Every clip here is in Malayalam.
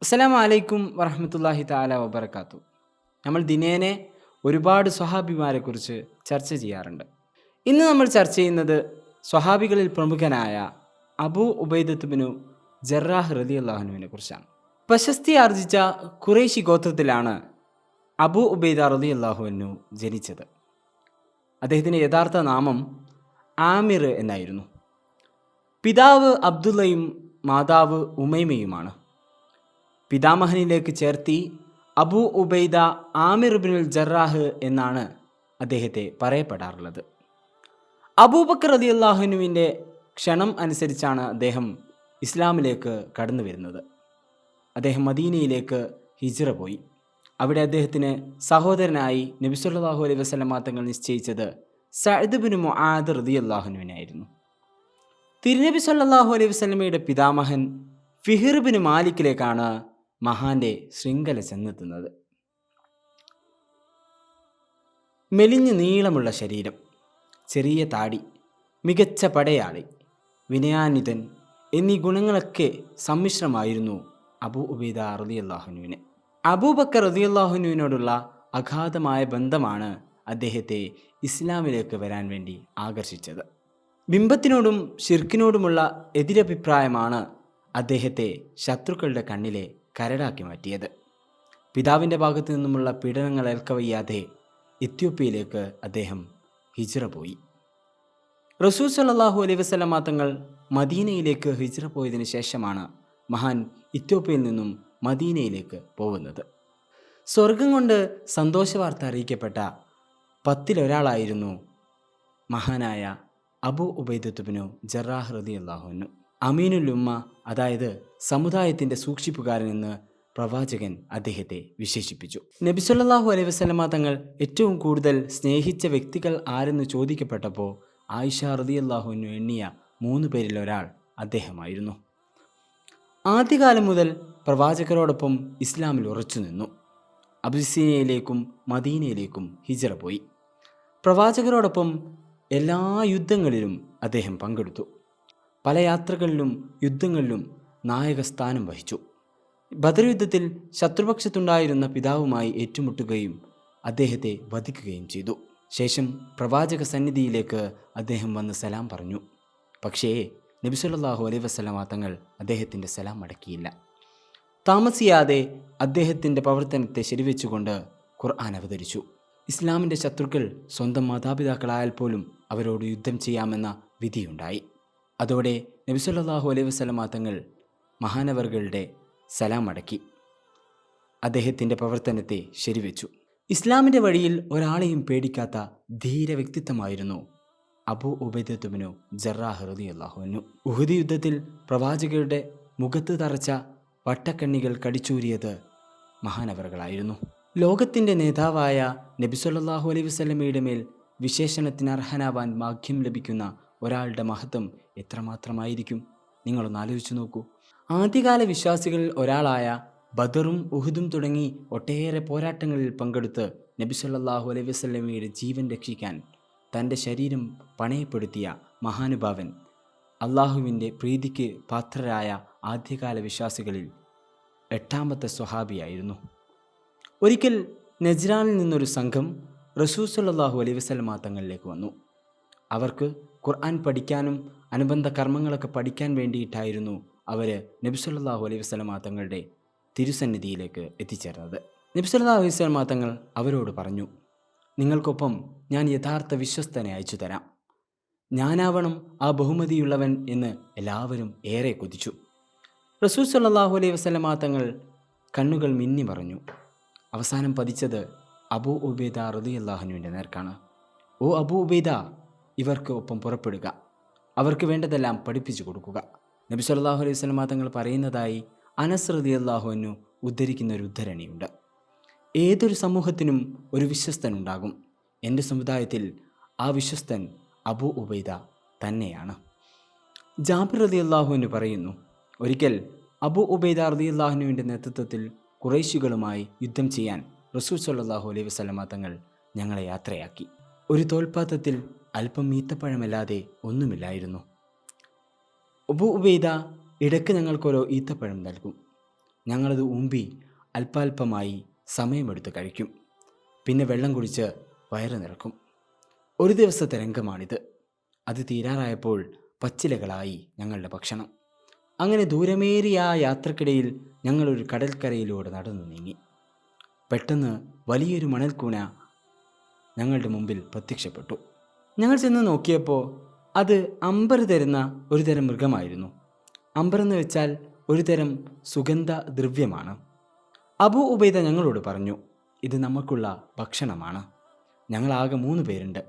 അസ്സലാമു അലൈക്കും വറഹ്മത്തുള്ളാഹി തആല വബറകാതുഹു. നമ്മൾ ദിനേനെ ഒരുപാട് സ്വഹാബിമാരെക്കുറിച്ച് ചർച്ച ചെയ്യാറുണ്ട്. ഇന്ന് നമ്മൾ ചർച്ച ചെയ്യുന്നത് സ്വഹാബികളിൽ പ്രമുഖനായ അബൂ ഉബൈദത്ത് ബിനു ജറാഹ് റളിയല്ലാഹു അൻഹുവിനെ കുറിച്ചാണ്. പ്രശസ്തി ആർജിച്ച ഖുറൈശി ഗോത്രത്തിലാണ് അബൂ ഉബൈദ റളിയല്ലാഹു അൻഹു ജനിച്ചത്. അദ്ദേഹത്തിൻ്റെ യഥാർത്ഥ നാമം ആമിർ എന്നായിരുന്നു. പിതാവ് അബ്ദുള്ളയും മാതാവ് ഉമൈമയുമാണ്. പിതാമഹനിലേക്ക് ചേർത്തി അബൂ ഉബൈദ ആമിർ ബിനുൽ ജറാഹ് എന്നാണ് അദ്ദേഹത്തെ പറയപ്പെടാറുള്ളത്. അബൂബക്കർ റളിയല്ലാഹുവിൻ്റെ ക്ഷണം അനുസരിച്ചാണ് അദ്ദേഹം ഇസ്ലാമിലേക്ക് കടന്നു വരുന്നത്. അദ്ദേഹം മദീനയിലേക്ക് ഹിജ്റ പോയി. അവിടെ അദ്ദേഹത്തിന് സഹോദരനായി നബി സല്ലല്ലാഹു അലൈഹി വസല്ലമ തങ്ങൾ നിശ്ചയിച്ചത് സഅദ് ബിൻ മുആദ് റളിയല്ലാഹുവിനായിരുന്നു. തിരുനബി സല്ലല്ലാഹു അലൈഹി വസല്ലമയുടെ പിതാമഹൻ ഫിഹിർ ബിൻ മാലിക്കിലേക്കാണ് മഹാന്റെ ശൃംഖല ചെന്നെത്തുന്നത്. മെലിഞ്ഞ് നീളമുള്ള ശരീരം, ചെറിയ താടി, മികച്ച പടയാളി, വിനയാന്വിതൻ എന്നീ ഗുണങ്ങളൊക്കെ സമ്മിശ്രമായിരുന്നു അബൂ ഉബൈദ റളിയല്ലാഹുവിന്. അബൂബക്കർ റളിയല്ലാഹുവിനോടുള്ള അഗാധമായ ബന്ധമാണ് അദ്ദേഹത്തെ ഇസ്ലാമിലേക്ക് വരാൻ വേണ്ടി ആകർഷിച്ചത്. ബിംബത്തിനോടും ഷിർക്കിനോടുമുള്ള എതിരഭിപ്രായമാണ് അദ്ദേഹത്തെ ശത്രുക്കളുടെ കണ്ണിലെ കരടാക്കി മാറ്റിയത്. പിതാവിൻ്റെ ഭാഗത്തു നിന്നുമുള്ള പീഡനങ്ങൾ ഏൽക്കവയ്യാതെ എത്യോപ്യയിലേക്ക് അദ്ദേഹം ഹിജ്റ പോയി. റസൂൽ സല്ലല്ലാഹു അലൈഹി വസല്ലമ തങ്ങൾ മദീനയിലേക്ക് ഹിജ്റ പോയതിനു ശേഷമാണ് മഹാൻ ഇത്യോപ്യയിൽ നിന്നും മദീനയിലേക്ക് പോകുന്നത്. സ്വർഗം കൊണ്ട് സന്തോഷവാർത്ത അറിയിക്കപ്പെട്ട 10 മഹാനായ അബൂ ഉബൈദത്ത് ബിനു ജറാഹ് റളിയല്ലാഹു അൻഹു. അമീനുൽ ഉമ്മ, അതായത് സമുദായത്തിൻ്റെ സൂക്ഷിപ്പുകാരൻ എന്ന് പ്രവാചകൻ അദ്ദേഹത്തെ വിശേഷിപ്പിച്ചു. നബി സല്ലല്ലാഹു അലൈഹി വസല്ലമ തങ്ങൾ ഏറ്റവും കൂടുതൽ സ്നേഹിച്ച വ്യക്തികൾ ആരെന്ന് ചോദിക്കപ്പെട്ടപ്പോൾ ആയിഷ റളിയല്ലാഹു അൻഹു എണ്ണിയ 3 പേരിൽ ഒരാൾ അദ്ദേഹമായിരുന്നു. ആദ്യകാലം മുതൽ പ്രവാചകരോടൊപ്പം ഇസ്ലാമിൽ ഉറച്ചു നിന്നു. അബിസീനിയയിലേക്കും മദീനയിലേക്കും ഹിജ്റ പോയി. പ്രവാചകരോടൊപ്പം എല്ലാ യുദ്ധങ്ങളിലും അദ്ദേഹം പങ്കെടുത്തു. പല യാത്രകളിലും യുദ്ധങ്ങളിലും നായകസ്ഥാനം വഹിച്ചു. ബദർ യുദ്ധത്തിൽ ശത്രുപക്ഷത്തുണ്ടായിരുന്ന പിതാവുമായി ഏറ്റുമുട്ടുകയും അദ്ദേഹത്തെ വധിക്കുകയും ചെയ്തു. ശേഷം പ്രവാചക സന്നിധിയിലേക്ക് അദ്ദേഹം വന്ന് സലാം പറഞ്ഞു. പക്ഷേ നബി സല്ലല്ലാഹു അലൈഹി വസല്ലമ തങ്ങൾ അദ്ദേഹത്തിൻ്റെ സലാം മടക്കിയില്ല. താമസിയാതെ അദ്ദേഹത്തിൻ്റെ പ്രവർത്തനത്തെ ശരിവെച്ചുകൊണ്ട് ഖുർആൻ അവതരിച്ചു. ഇസ്ലാമിൻ്റെ ശത്രുക്കൾ സ്വന്തം മാതാപിതാക്കളായാൽ പോലും അവരോട് യുദ്ധം ചെയ്യാമെന്ന വിധിയുണ്ടായി. അതോടെ നബി സല്ലല്ലാഹു അലൈഹി വസല്ലമ തങ്ങൾ മഹാനവറുകളുടെ സലാം മടക്കി അദ്ദേഹത്തിൻ്റെ പ്രവർത്തനത്തെ ശരിവെച്ചു. ഇസ്ലാമിൻ്റെ വഴിയിൽ ഒരാളെയും പേടിക്കാത്ത ധീര വ്യക്തിത്വമായിരുന്നു അബൂ ഉബൈദത്ത് ബിനു ജറാഹ് റളിയല്ലാഹു അൻഹു. ഉഹുദ് യുദ്ധത്തിൽ പ്രവാചകരുടെ മുഖത്ത് തറച്ച വട്ടക്കണ്ണികൾ കടിച്ചൂരിയത് മഹാനവറുകളായിരുന്നു. ലോകത്തിൻ്റെ നേതാവായ നബി സല്ലല്ലാഹു അലൈഹി വസല്ലമയുടെ മേൽ വിശേഷണത്തിന് അർഹനാവാൻ ഭാഗ്യം ലഭിക്കുന്ന ഒരാളുടെ മഹത്വം എത്രമാത്രമായിരിക്കും? നിങ്ങളൊന്ന് ആലോചിച്ചു നോക്കൂ. ആദ്യകാല വിശ്വാസികളിൽ ഒരാളായ ബദറും ഉഹുദും തുടങ്ങി ഒട്ടേറെ പോരാട്ടങ്ങളിൽ പങ്കെടുത്ത് നബി സല്ലല്ലാഹു അലൈഹി വസല്ലമയുടെ ജീവൻ രക്ഷിക്കാൻ തൻ്റെ ശരീരം പണയപ്പെടുത്തിയ മഹാനുഭാവൻ, അള്ളാഹുവിൻ്റെ പ്രീതിക്ക് പാത്രരായ ആദ്യകാല വിശ്വാസികളിൽ 8ാമത്തെ സ്വഹാബിയായിരുന്നു. ഒരിക്കൽ നജ്റാനിൽ നിന്നൊരു സംഘം റസൂൽ സല്ലല്ലാഹു അലൈഹി വസല്ലമ തങ്ങളിലേക്ക് വന്നു. അവർക്ക് ഖുർആൻ പഠിക്കാനും അനുബന്ധ കർമ്മങ്ങളൊക്കെ പഠിക്കാൻ വേണ്ടിയിട്ടായിരുന്നു അവർ നബി സല്ലല്ലാഹു അലൈഹി വസല്ലമ തങ്ങളുടെ തിരുസന്നിധിയിലേക്ക് എത്തിച്ചേർന്നത്. നബി സല്ലല്ലാഹു അലൈഹി വസല്ലമ തങ്ങൾ അവരോട് പറഞ്ഞു, നിങ്ങൾക്കൊപ്പം ഞാൻ യഥാർത്ഥ വിശ്വസ്തനെ അയച്ചു തരാം. ഞാനാവണം ആ ബഹുമതിയുള്ളവൻ എന്ന് എല്ലാവരും ഏറെ കൊതിച്ചു. റസൂൽ സല്ലല്ലാഹു അലൈഹി വസല്ലമ തങ്ങൾ കണ്ണുകൾ മിന്നി പറഞ്ഞു. അവസാനം പതിച്ചത് അബൂ ഉബൈദ റളിയല്ലാഹു അൻഹുവിൻ്റെ നേർക്കാണ്. ഓ അബൂ ഉബൈദ, ഇവർക്ക് ഒപ്പം പുറപ്പെടുക, അവർക്ക് വേണ്ടതെല്ലാം പഠിപ്പിച്ചു കൊടുക്കുക. നബി സല്ലല്ലാഹു അലൈഹി വസല്ലമ തങ്ങൾ പറയുന്നതായി അനസ് റളിയല്ലാഹു അൻഹു ഉദ്ധരിക്കുന്ന ഒരു ഉദ്ധരണിയുണ്ട്. ഏതൊരു സമൂഹത്തിനും ഒരു വിശ്വസ്തനുണ്ടാകും. എൻ്റെ സമുദായത്തിൽ ആ വിശ്വസ്തൻ അബൂ ഉബൈദ തന്നെയാണ്. ജാബിർ റളിയല്ലാഹു അൻഹു പറയുന്നു, ഒരിക്കൽ അബൂ ഉബൈദ റളിയല്ലാഹു അൻഹുവിൻ്റെ നേതൃത്വത്തിൽ ഖുറൈശികളുമായി യുദ്ധം ചെയ്യാൻ റസൂൽ സല്ലല്ലാഹു അലൈഹി വസല്ലമ തങ്ങൾ ഞങ്ങളെ യാത്രയാക്കി. ഒരു തോൽപ്പാത്രത്തിൽ അല്പം ഈത്തപ്പഴമല്ലാതെ ഒന്നുമില്ലായിരുന്നു. അബൂ ഉബൈദ ഇടയ്ക്ക് ഞങ്ങൾക്കൊരു ഈത്തപ്പഴം നൽകും. ഞങ്ങളത് ഊമ്പി അല്പാൽപമായി സമയമെടുത്ത് കഴിക്കും. പിന്നെ വെള്ളം കുടിച്ച് വയറ് നിറക്കും. ഒരു ദിവസത്തെ രംഗമാണിത്. അത് തീരാറായപ്പോൾ പച്ചിലകളായി ഞങ്ങളുടെ ഭക്ഷണം. അങ്ങനെ ദൂരമേറിയ ആ യാത്രക്കിടയിൽ ഞങ്ങളൊരു കടൽക്കരയിലൂടെ നടന്നു നീങ്ങി. പെട്ടെന്ന് വലിയൊരു മണൽക്കൂന ഞങ്ങളുടെ മുമ്പിൽ പ്രത്യക്ഷപ്പെട്ടു. ഞങ്ങൾ ചെന്ന് നോക്കിയപ്പോൾ അത് അമ്പർ തരുന്ന ഒരു തരം മൃഗമായിരുന്നു. അമ്പർ എന്ന് വെച്ചാൽ ഒരു തരം സുഗന്ധ ദ്രവ്യമാണ്. അബൂ ഉബൈദ ഞങ്ങളോട് പറഞ്ഞു, ഇത് നമുക്കുള്ള ഭക്ഷണമാണ്. ഞങ്ങളാകെ 3 പേരുണ്ട്.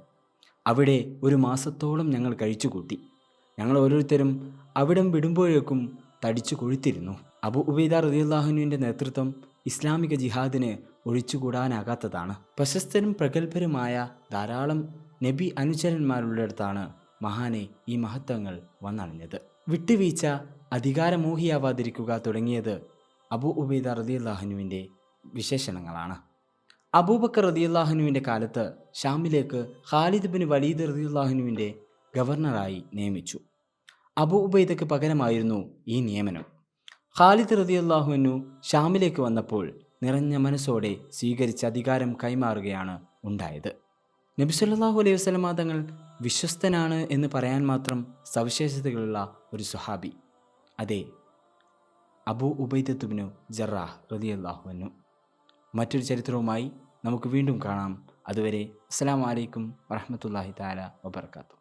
അവിടെ ഒരു മാസത്തോളം ഞങ്ങൾ കഴിച്ചുകൂട്ടി. ഞങ്ങൾ ഓരോരുത്തരും അവിടം വിടുമ്പോഴേക്കും തടിച്ചു കൊഴുത്തിരുന്നു. അബൂ ഉബൈദ റളിയല്ലാഹുവിൻ്റെ നേതൃത്വം ഇസ്ലാമിക ജിഹാദിന് ഒഴിച്ചുകൂടാനാകാത്തതാണ്. പ്രശസ്തരും പ്രഗത്ഭരുമായ ധാരാളം നബി അനുചരന്മാരുള്ളിടത്താണ് മഹാനെ ഈ മഹത്വങ്ങൾ വന്നണിഞ്ഞത്. വിട്ടുവീഴ്ച, അധികാരമോഹിയാവാതിരിക്കുക തുടങ്ങിയത് അബൂ ഉബൈദ റളിയല്ലാഹുവിൻ്റെ വിശേഷണങ്ങളാണ്. അബൂബക്കർ റളിയല്ലാഹുവിൻ്റെ കാലത്ത് ഷാമിലേക്ക് ഖാലിദ് ബിൻ വലീദ് റളിയല്ലാഹുവിൻ്റെ ഗവർണറായി നിയമിച്ചു. അബൂ ഉബൈദയ്ക്ക് പകരമായിരുന്നു ഈ നിയമനം. ഖാലിദ് റളിയല്ലാഹു ഷാമിലേക്ക് വന്നപ്പോൾ നിറഞ്ഞ മനസ്സോടെ സ്വീകരിച്ച് അധികാരം കൈമാറുകയാണ് ഉണ്ടായത്. നബി സല്ലല്ലാഹു അലൈഹി വസല്ലമ തങ്ങൾ വിശ്വസ്തനാണ് എന്ന് പറയാൻ മാത്രം സവിശേഷതകളുള്ള ഒരു സ്വഹാബി, അതെ, അബൂ ഉബൈദത്ത് ബിൻ ജറാഹ് റളിയല്ലാഹു അൻഹു. മറ്റൊരു ചരിത്രവുമായി നമുക്ക് വീണ്ടും കാണാം. അതുവരെ അസ്സലാമു അലൈക്കും വറഹ്മത്തുള്ളാഹി തആല വബറകാതുഹു.